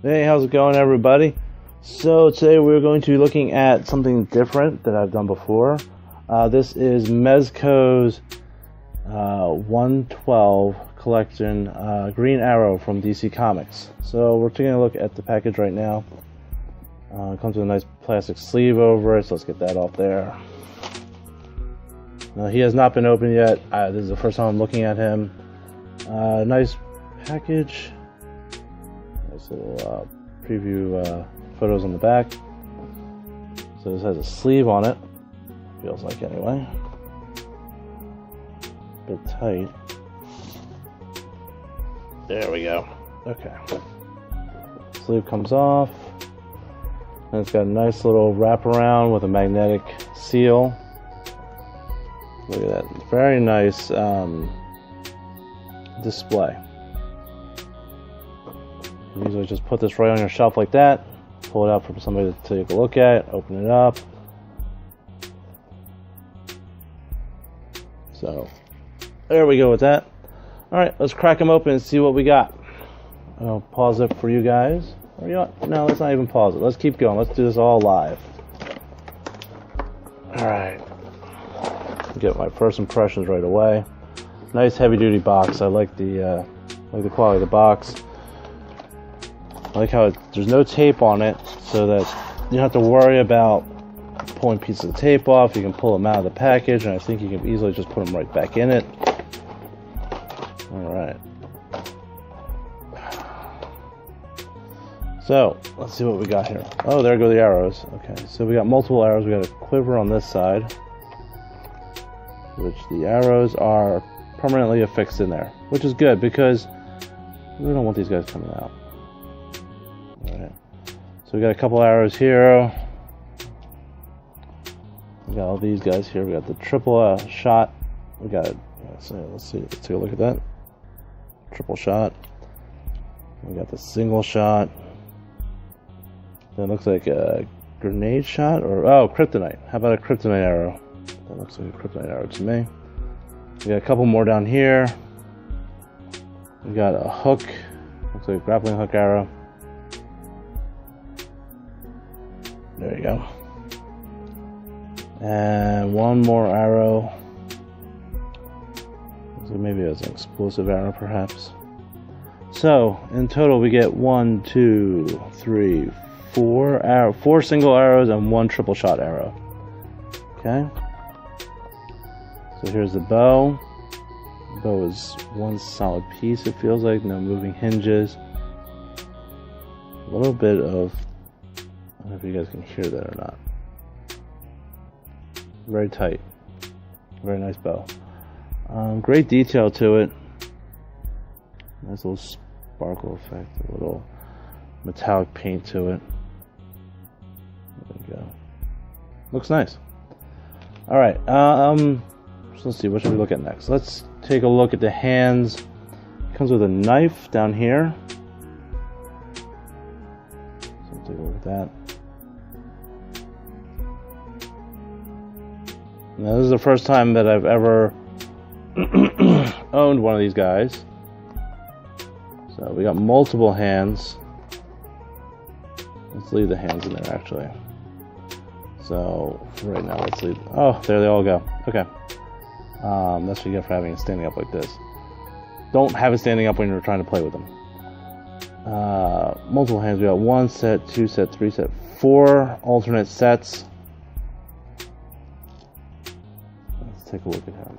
Hey, how's it going, everybody? So today we're going to be looking at something different that I've done before. This is Mezco's 112 collection, Green Arrow from DC Comics. So we're taking a look at the package right now. It comes with a nice plastic sleeve over it, so let's get that off there. Now, he has not been opened yet. This is the first time I'm looking at him. Nice package. Nice little preview photos on the back. So this has a sleeve on it. Feels like anyway. A bit tight. There we go. Okay. Sleeve comes off. And it's got a nice little wraparound with a magnetic seal. Look at that. Very nice display. You usually just put this right on your shelf like that. Pull it out for somebody to take a look at. Open it up. So, there we go with that. Alright, let's crack them open and see what we got. I'll pause it for you guys. Or you know what? No, let's not even pause it. Let's keep going. Let's do this all live. Alright. Get my first impressions right away. Nice heavy-duty box. I like the quality of the box. I like how there's no tape on it, so that you don't have to worry about pulling pieces of tape off. You can pull them out of the package, and I think you can easily just put them right back in it. Alright. So, let's see what we got here. Oh, there go the arrows. Okay, so we got multiple arrows. We got a quiver on this side, which the arrows are permanently affixed in there, which is good because we don't want these guys coming out. Alright. So we got a couple arrows here. We got all these guys here. We got the triple shot. We got, let's see, let's take a look at that. Triple shot. We got the single shot. That looks like a grenade shot, or kryptonite. How about a kryptonite arrow? That looks like a kryptonite arrow to me. We got a couple more down here. We got a hook. Looks like a grappling hook arrow. There you go. And one more arrow. So maybe it's an explosive arrow, perhaps. So in total, we get 1, 2, 3, 4 single arrows and 1 triple shot arrow. Okay. So here's the bow. The bow is one solid piece, it feels like. No moving hinges. A little bit of, I don't know if you guys can hear that or not. Very tight. Very nice bow. Great detail to it. Nice little sparkle effect. A little metallic paint to it. There we go. Looks nice. Alright, so let's see, what should we look at next? Let's take a look at the hands. It comes with a knife down here. So let's take a look at that. Now, this is the first time that I've ever owned one of these guys. So we got multiple hands. Let's leave the hands in there, actually. So for right now, let's leave. Oh, there they all go. Okay. That's what you get for having it standing up like this. Don't have it standing up when you're trying to play with them. Multiple hands. We got 1 set, 2 set, 3 set, 4 alternate sets. Let's take a look at him.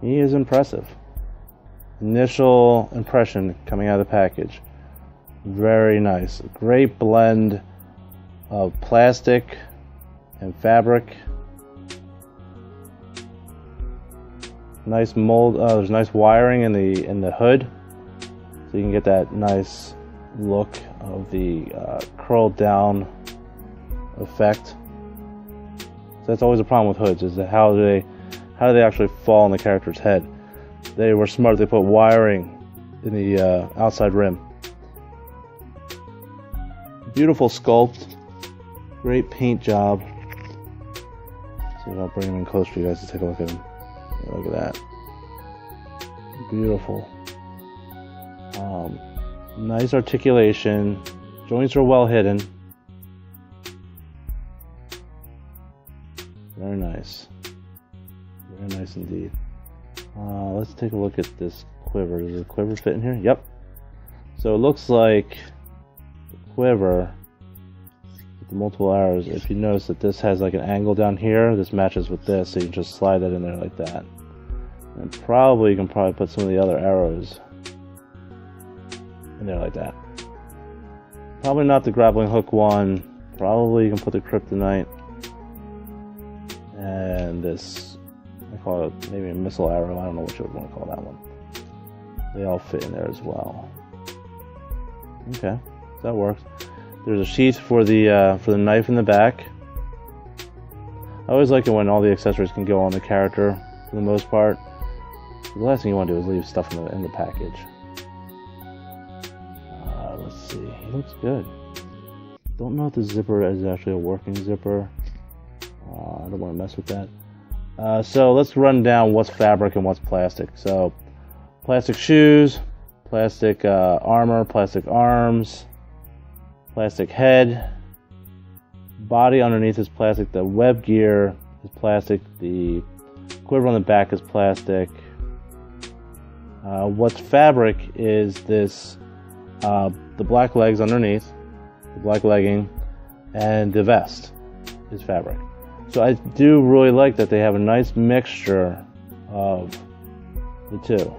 He is impressive. Initial impression coming out of the package. Very nice. Great blend of plastic and fabric. Nice mold. There's nice wiring in the hood, so you can get that nice look of the curled down effect. So that's always a problem with hoods, is that how do they actually fall on the character's head? They were smart. They put wiring in the outside rim. Beautiful sculpt. Great paint job. See if I'll bring him in close for you guys to take a look at him. Yeah, look at that. Beautiful. Nice articulation. Joints are well hidden. Very nice. Very nice indeed. Let's take a look at this quiver. Does the quiver fit in here? Yep. So it looks like the quiver with the multiple arrows. If you notice that this has like an angle down here, this matches with this, so you can just slide that in there like that. And probably you can put some of the other arrows in there like that. Probably not the grappling hook one. Probably you can put the kryptonite and this, I call it maybe a missile arrow. I don't know what you would want to call that one. They all fit in there as well. Okay, so that works. There's a sheath for the knife in the back. I always like it when all the accessories can go on the character for the most part. The last thing you want to do is leave stuff in the package. Let's see. It looks good. Don't know if the zipper is actually a working zipper. I don't want to mess with that. So let's run down what's fabric and what's plastic. So plastic shoes, plastic armor, plastic arms, plastic head. Body underneath is plastic. The web gear is plastic. The quiver on the back is plastic. What's fabric is this, the black legs underneath, the black legging, and the vest is fabric. So I do really like that they have a nice mixture of the two.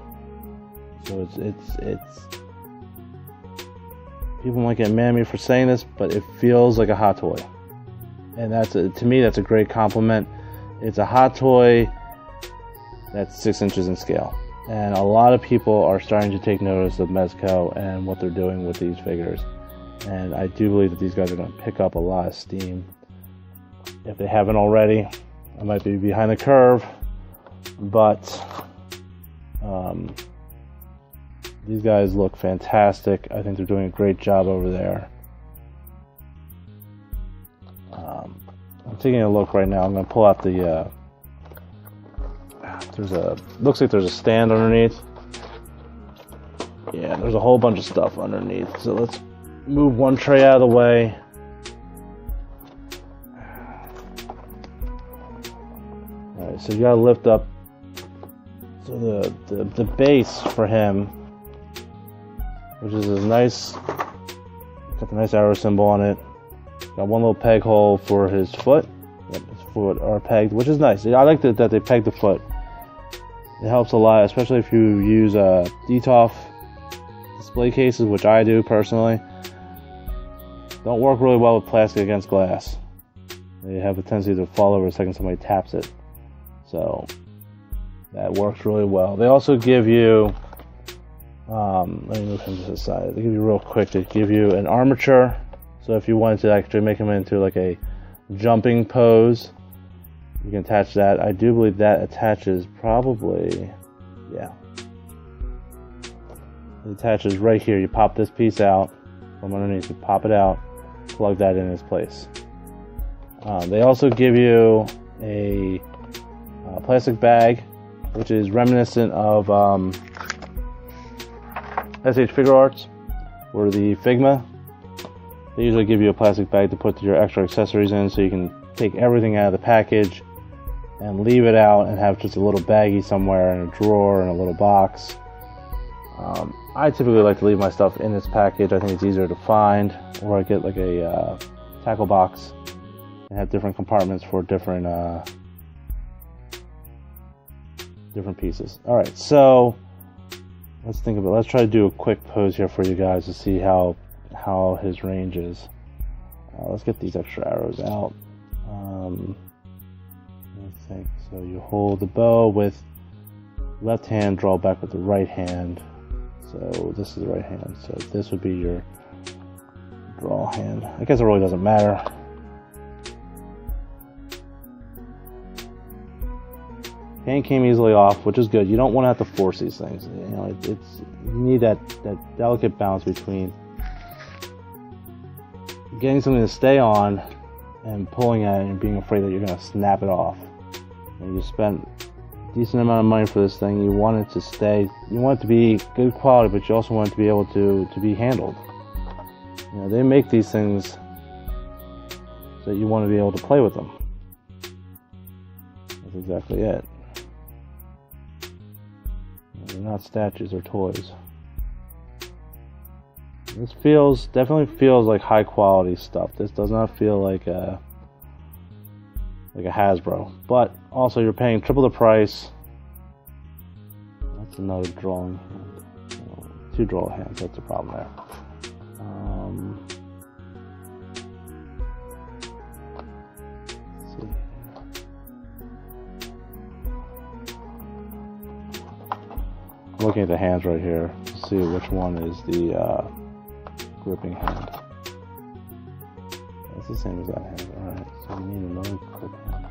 So it's people might get mad at me for saying this, but it feels like a hot toy, and to me that's a great compliment. It's a hot toy that's 6 inches in scale. And a lot of people are starting to take notice of Mezco and what they're doing with these figures. And I do believe that these guys are going to pick up a lot of steam. If they haven't already, I might be behind the curve. But these guys look fantastic. I think they're doing a great job over there. I'm taking a look right now. I'm going to pull out the... looks like there's a stand underneath. Yeah, there's a whole bunch of stuff underneath. So let's move one tray out of the way. Alright, so you gotta lift up. So the base for him, which is this nice, got the nice arrow symbol on it. Got one little peg hole for his foot. Yep, his foot are pegged, which is nice. I like that they pegged the foot. It helps a lot, especially if you use DTOF display cases, which I do personally. Don't work really well with plastic against glass. They have a tendency to fall over the second somebody taps it. So that works really well. They also give you, let me move him to the side. They give you real quick. They give you an armature. So if you wanted to actually make him into like a jumping pose, you can attach that. I do believe that attaches probably, yeah. It attaches right here. You pop this piece out from underneath. You pop it out, plug that in its place. They also give you a plastic bag, which is reminiscent of SH Figure Arts or the Figma. They usually give you a plastic bag to put your extra accessories in, so you can take everything out of the package and leave it out and have just a little baggie somewhere in a drawer in a little box. I typically like to leave my stuff in this package. I think it's easier to find, or I get like a tackle box and have different compartments for different pieces. Alright, so let's think about it. Let's try to do a quick pose here for you guys to see how his range is. Let's get these extra arrows out. I think so. You hold the bow with left hand, draw back with the right hand. So this is the right hand. So this would be your draw hand. I guess it really doesn't matter. Hand came easily off, which is good. You don't want to have to force these things. You know, you need that delicate balance between getting something to stay on and pulling at it and being afraid that you're going to snap it off. And you spent decent amount of money for this thing. You want it to stay, you want it to be good quality, but you also want it to be able to be handled. You know, they make these things so you want to be able to play with them. That's exactly it. They're not statues or toys. This definitely feels like high quality stuff. This does not feel like a Hasbro. But also you're paying triple the price. That's another drawing hand. 2 draw hands, that's a problem there. Let's see. I'm looking at the hands right here to see which one is the gripping hand. It's the same as that hand. Alright, so we need another grip hand.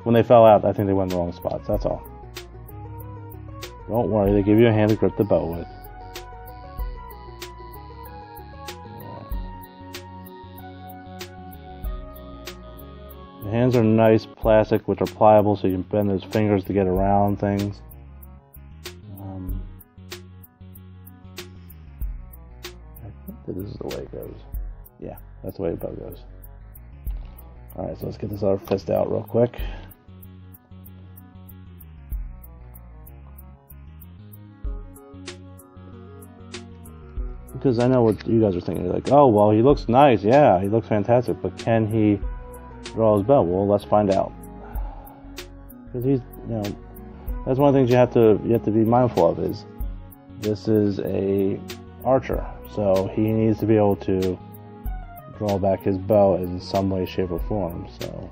When they fell out, I think they went in the wrong spots, that's all. Don't worry, they give you a hand to grip the bow with. The hands are nice plastic, which are pliable, so you can bend those fingers to get around things. This is the way it goes. Yeah, that's the way the bow goes. Alright, so let's get this other fist out real quick. Because I know what you guys are thinking. You're like, oh, well, he looks nice. Yeah, he looks fantastic. But can he draw his bow? Well, let's find out. Because he's, you know, that's one of the things you have to be mindful of is this is a archer. So he needs to be able to draw back his bow in some way, shape, or form. So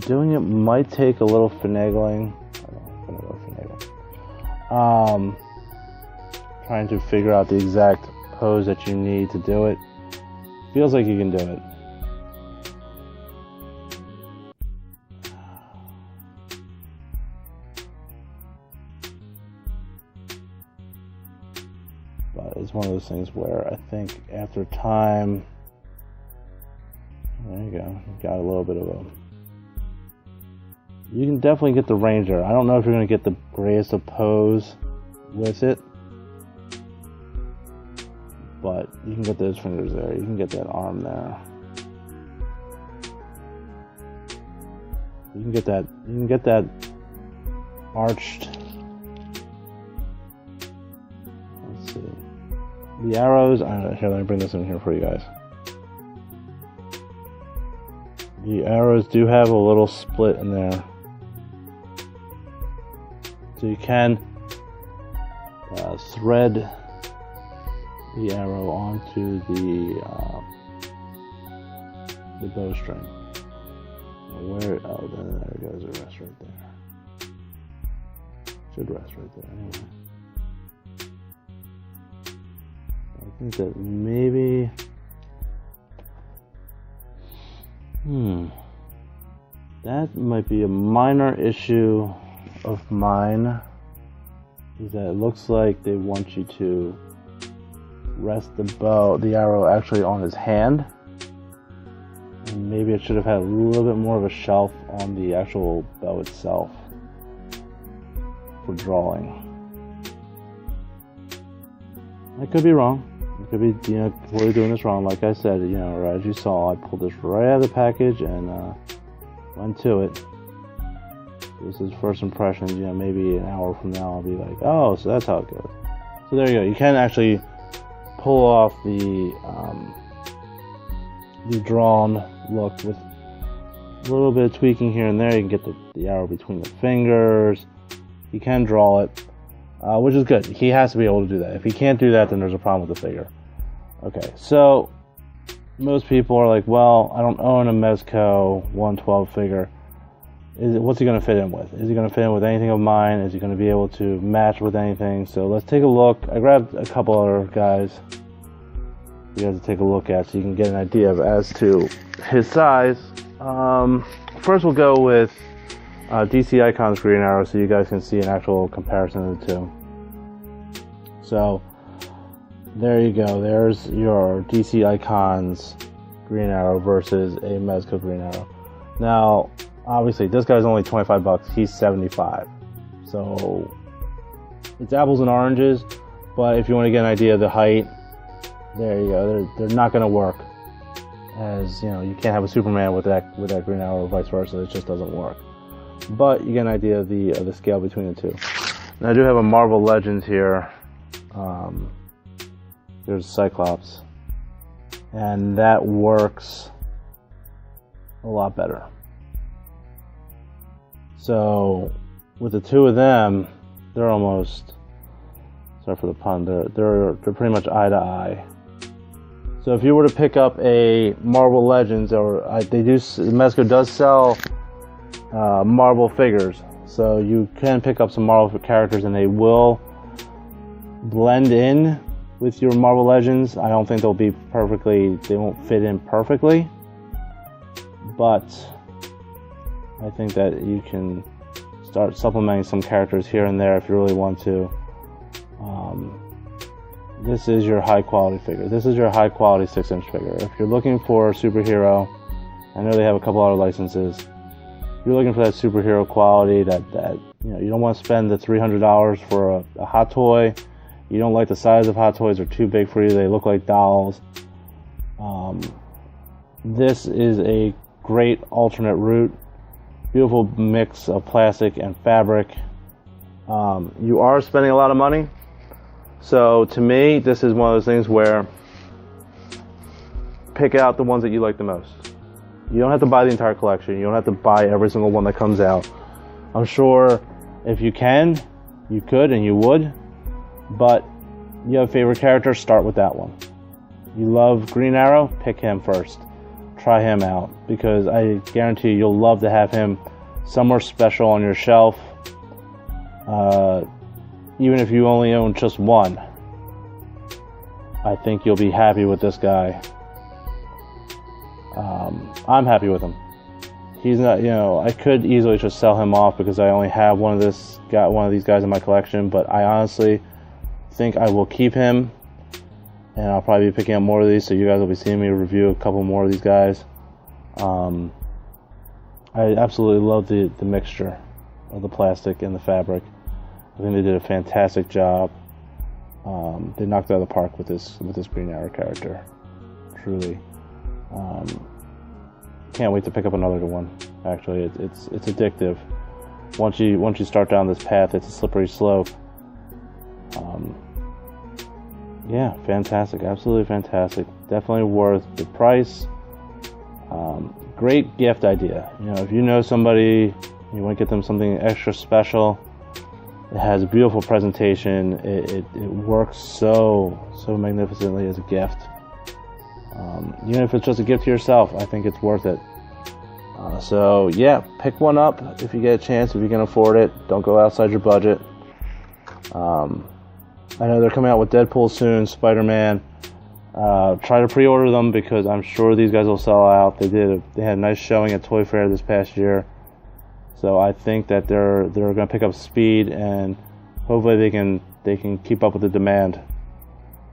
doing it might take a little finagling. Trying to figure out the exact pose that you need to do it. Feels like you can do it. But it's one of those things where I think after time, there you go, you've got a little bit of a, you can definitely get the range there. I don't know if you're going to get the greatest of pose with it, but you can get those fingers there, you can get that arm there. You can get that arched. Let's see. The arrows, here, let me bring this in here for you guys. The arrows do have a little split in there. So you can thread the arrow onto the bowstring. Where? Oh, there it goes. It rests right there. Should rest right there anyway. I think that maybe. That might be a minor issue of mine. Is that it looks like they want you to rest the arrow actually on his hand. And maybe it should have had a little bit more of a shelf on the actual bow itself for drawing. I could be wrong. I could be, completely doing this wrong. Like I said, as you saw, I pulled this right out of the package and went to it. This is first impressions. Maybe an hour from now I'll be like, oh, so that's how it goes. So there you go. You can actually pull off the drawn look with a little bit of tweaking here and there. You can get the arrow between the fingers. You can draw it, which is good. He has to be able to do that. If he can't do that, then there's a problem with the figure. Okay, so most people are like, well, I don't own a Mezco 112 figure. What's he going to fit in with? Is he going to fit in with anything of mine? Is he going to be able to match with anything? So let's take a look. I grabbed a couple other guys you guys to take a look at so you can get an idea of as to his size. First we'll go with DC Icons Green Arrow so you guys can see an actual comparison of the two. So there you go. There's your DC Icons Green Arrow versus a Mezco Green Arrow. Now, Obviously, this guy's only 25 bucks. He's 75. So it's apples and oranges. But if you want to get an idea of the height, there you go. They're not going to work. As you know, you can't have a Superman with that Green Arrow, or vice versa. It just doesn't work. But you get an idea of the scale between the two. And I do have a Marvel Legends here. There's Cyclops, and that works a lot better. So with the two of them, they're almost, sorry for the pun, they're pretty much eye to eye. So if you were to pick up a Marvel Legends, or Mezco does sell Marvel figures, so you can pick up some Marvel characters and they will blend in with your Marvel Legends. I don't think they won't fit in perfectly, but I think that you can start supplementing some characters here and there if you really want to. This is your high quality figure. This is your high quality 6-inch figure. If you're looking for a superhero, I know they have a couple other licenses. If you're looking for that superhero quality, that you don't want to spend the $300 for a hot toy. You don't like the size of hot toys, they're too big for you, they look like dolls. This is a great alternate route. Beautiful mix of plastic and fabric. You are spending a lot of money. So to me, this is one of those things where pick out the ones that you like the most. You don't have to buy the entire collection. You don't have to buy every single one that comes out. I'm sure if you can, you could and you would. But you have a favorite character, start with that one. You love Green Arrow, pick him first. Try him out, because I guarantee you'll love to have him somewhere special on your shelf. Even if you only own just one, I think you'll be happy with this guy. I'm happy with him. He's not, I could easily just sell him off because I only have one of these guys in my collection, but I honestly think I will keep him, and I'll probably be picking up more of these, so you guys will be seeing me review a couple more of these guys. I absolutely love the mixture of the plastic and the fabric. I think they did a fantastic job. They knocked it out of the park with this Green Arrow character. Truly. Can't wait to pick up another one. Actually, it's addictive. Once you start down this path, it's a slippery slope. Yeah, fantastic. Absolutely fantastic. Definitely worth the price. Great gift idea. If you know somebody, you want to get them something extra special. It has a beautiful presentation. It works so magnificently as a gift. Even if it's just a gift to yourself, I think it's worth it. So yeah, pick one up if you get a chance, if you can afford it. Don't go outside your budget. I know they're coming out with Deadpool soon, Spider-Man. Try to pre-order them because I'm sure these guys will sell out. They had a nice showing at Toy Fair this past year. So I think that they're going to pick up speed, and hopefully they can keep up with the demand,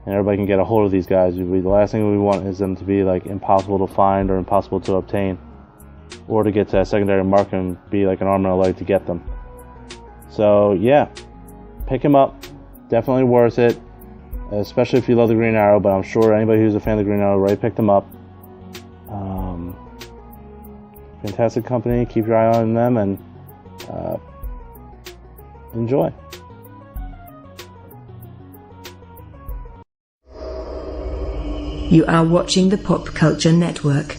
and everybody can get a hold of these guys. The last thing we want is them to be like impossible to find or impossible to obtain, or to get to that secondary market and be like an arm and a leg to get them. So yeah, pick them up. Definitely worth it, especially if you love the Green Arrow. But I'm sure anybody who's a fan of the Green Arrow already picked them up. Fantastic company. Keep your eye on them and enjoy. You are watching the Pop Culture Network.